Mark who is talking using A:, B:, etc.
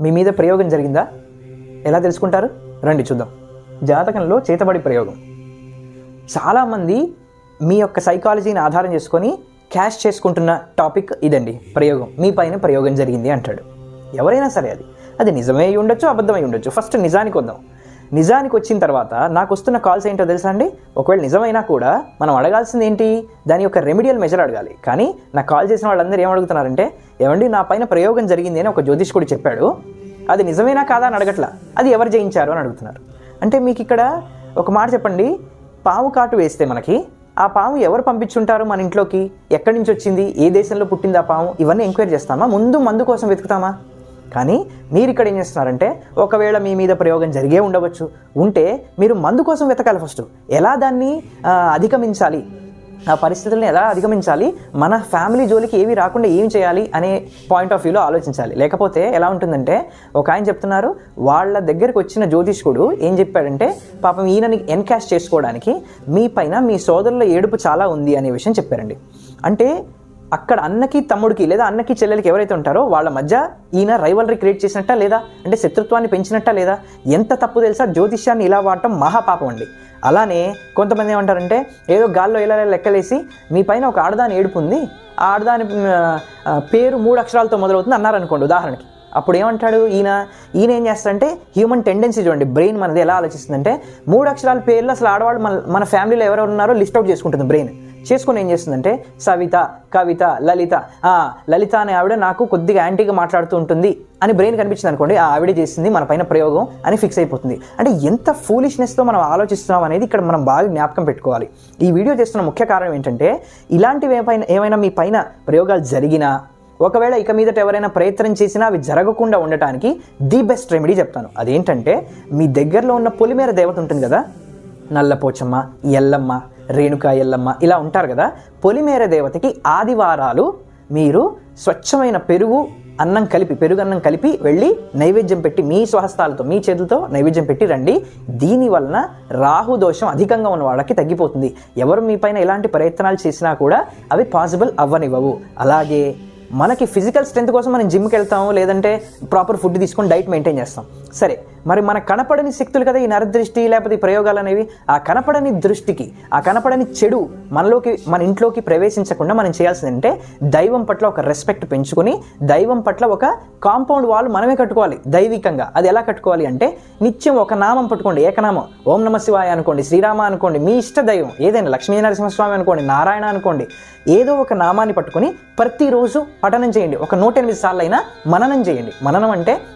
A: మీ మీద ప్రయోగం జరిగిందా? ఎలా తెలుసుకుంటారు? రండి చూద్దాం. జాతకంలో చేతబడి ప్రయోగం. చాలామంది మీ యొక్క సైకాలజీని ఆధారం చేసుకొని క్యాష్ చేసుకుంటున్న టాపిక్ ఇదండి. ప్రయోగం, మీ పైన ప్రయోగం జరిగింది అంటాడు. ఎవరైనా సరే అది నిజమే అయి ఉండొచ్చు, అబద్ధమై ఉండొచ్చు. ఫస్ట్ నిజానికి వద్దాం. నిజానికి వచ్చిన తర్వాత నాకు వస్తున్న కాల్స్ ఏంటో తెలుసా అండి? ఒకవేళ నిజమైనా కూడా మనం అడగాల్సింది ఏంటి? దాని యొక్క రెమిడియల్ మెజర్ అడగాలి. కానీ నాకు కాల్ చేసిన వాళ్ళందరూ ఏం అడుగుతున్నారంటే, ఏమండి నా పైన ప్రయోగం జరిగింది అని ఒక జ్యోతిష్కుడు చెప్పాడు, అది నిజమేనా కాదా అని అడగట్లా, అది ఎవరు చేయించారు అని అడుగుతున్నారు. అంటే మీకు ఇక్కడ ఒక మాట చెప్పండి, పాము కాటు వేస్తే మనకి ఆ పాము ఎవరు పంపించుంటారు మన ఇంట్లోకి, ఎక్కడి నుంచి వచ్చింది, ఏ దేశంలో పుట్టింది ఆ పాము, ఇవన్నీ ఎంక్వైరీ చేస్తామా? ముందు మందు కోసం వెతుకుతామా? కానీ మీరు ఇక్కడ ఏం చేస్తున్నారంటే, ఒకవేళ మీ మీద ప్రయోగం జరిగే ఉండవచ్చు, ఉంటే మీరు మందు కోసం వెతకాలి. ఫస్ట్ ఎలా దాన్ని అధిగమించాలి, ఆ పరిస్థితులను ఎలా అధిగమించాలి, మన ఫ్యామిలీ జోలికి ఏవి రాకుండా ఏం చేయాలి అనే పాయింట్ ఆఫ్ వ్యూలో ఆలోచించాలి. లేకపోతే ఎలా ఉంటుందంటే, ఒక ఆయన చెప్తున్నారు, వాళ్ళ దగ్గరికి వచ్చిన జ్యోతిష్కుడు ఏం చెప్పాడంటే, పాపం ఈయనని ఎన్కాష్ చేసుకోవడానికి మీ పైన మీ సోదరుల ఏడుపు చాలా ఉంది అనే విషయం చెప్పారండి. అంటే అక్కడ అన్నకి తమ్ముడికి లేదా అన్నకి చెల్లెలకి ఎవరైతే ఉంటారో వాళ్ళ మధ్య ఈయన రైవలరీ క్రియేట్ చేసినట్టా లేదా, అంటే శత్రుత్వాన్ని పెంచినట్టా లేదా? ఎంత తప్పు తెలుసా? జ్యోతిష్యాన్ని ఇలా వాడటం మహాపాపం అండి. అలానే కొంతమంది ఏమంటారంటే, ఏదో గాల్లో ఇలా లెక్కలేసి మీ పైన ఒక ఆడదాని ఏడుపు ఉంది, ఆ ఆడదాని పేరు 3 అక్షరాలతో మొదలవుతుంది అన్నారనుకోండి ఉదాహరణకి. అప్పుడు ఏమంటాడు ఈయన ఏం చేస్తాడంటే, హ్యూమన్ టెండెన్సీ చూడండి, బ్రెయిన్ మనది ఎలా ఆలోచిస్తుందంటే, 3 అక్షరాల పేర్లు అసలు ఆడవాళ్ళు మన ఫ్యామిలీలో ఎవరెవరు ఉన్నారో లిస్ట్ అవుట్ చేసుకుంటుంది. బ్రెయిన్ చేసుకొని ఏం చేస్తుందంటే, సవిత, కవిత, లలిత, లలిత అనే ఆవిడ నాకు కొద్దిగా యాంటీగా మాట్లాడుతూ ఉంటుంది అని బ్రెయిన్ కనిపించింది అనుకోండి, ఆ ఆవిడే చేసింది మన పైన ప్రయోగం అని ఫిక్స్ అయిపోతుంది. అంటే ఎంత ఫూలిష్నెస్తో మనం ఆలోచిస్తున్నాం అనేది ఇక్కడ మనం బాగా జ్ఞాపకం పెట్టుకోవాలి. ఈ వీడియో చేస్తున్న ముఖ్య కారణం ఏంటంటే, ఇలాంటివి ఏమైనా మీ పైన ప్రయోగాలు జరిగినా, ఒకవేళ ఇక మీదట ఎవరైనా ప్రయత్నం చేసినా అవి జరగకుండా ఉండటానికి ది బెస్ట్ రెమెడీ చెప్తాను. అదేంటంటే, మీ దగ్గరలో ఉన్న పొలిమేర దేవత ఉంటుంది కదా, నల్లపోచమ్మ, ఎల్లమ్మ, రేణుకా ఎల్లమ్మ ఇలా ఉంటారు కదా, పొలిమేర దేవతకి ఆదివారాలు మీరు స్వచ్ఛమైన పెరుగు అన్నం కలిపి వెళ్ళి నైవేద్యం పెట్టి, మీ స్వహస్తాలతో మీ చేతులతో నైవేద్యం పెట్టి రండి. దీని వలన రాహుదోషం అధికంగా ఉన్న వాళ్ళకి తగ్గిపోతుంది. ఎవరు మీ పైన ఎలాంటి ప్రయత్నాలు చేసినా కూడా అవి పాసిబుల్ అవ్వనివ్వవు. అలాగే మనకి ఫిజికల్ స్ట్రెంత్ కోసం మనం జిమ్కి వెళ్తాము, లేదంటే ప్రాపర్ ఫుడ్ తీసుకొని డైట్ మెయింటైన్ చేస్తాం. సరే, మరి మన కనపడని శక్తులు కదా ఈ నరదృష్టి లేకపోతే ఈ ప్రయోగాలు అనేవి. ఆ కనపడని దృష్టికి, ఆ కనపడని చెడు మన ఇంట్లోకి ప్రవేశించకుండా మనం చేయాల్సిందంటే, దైవం పట్ల ఒక రెస్పెక్ట్ పెంచుకొని, దైవం పట్ల ఒక కాంపౌండ్ వాల్ మనమే కట్టుకోవాలి దైవికంగా. అది ఎలా కట్టుకోవాలి అంటే, నిత్యం ఒక నామం పట్టుకోండి, ఏకనామం. ఓం నమ శివాయ అనుకోండి, శ్రీరామ అనుకోండి, మీ ఇష్ట దైవం ఏదైనా, లక్ష్మీ నరసింహస్వామి అనుకోండి, నారాయణ అనుకోండి, ఏదో ఒక నామాన్ని పట్టుకొని ప్రతిరోజు పఠనం చేయండి. ఒక 108 సార్లు అయినా మననం చేయండి. మననం అంటే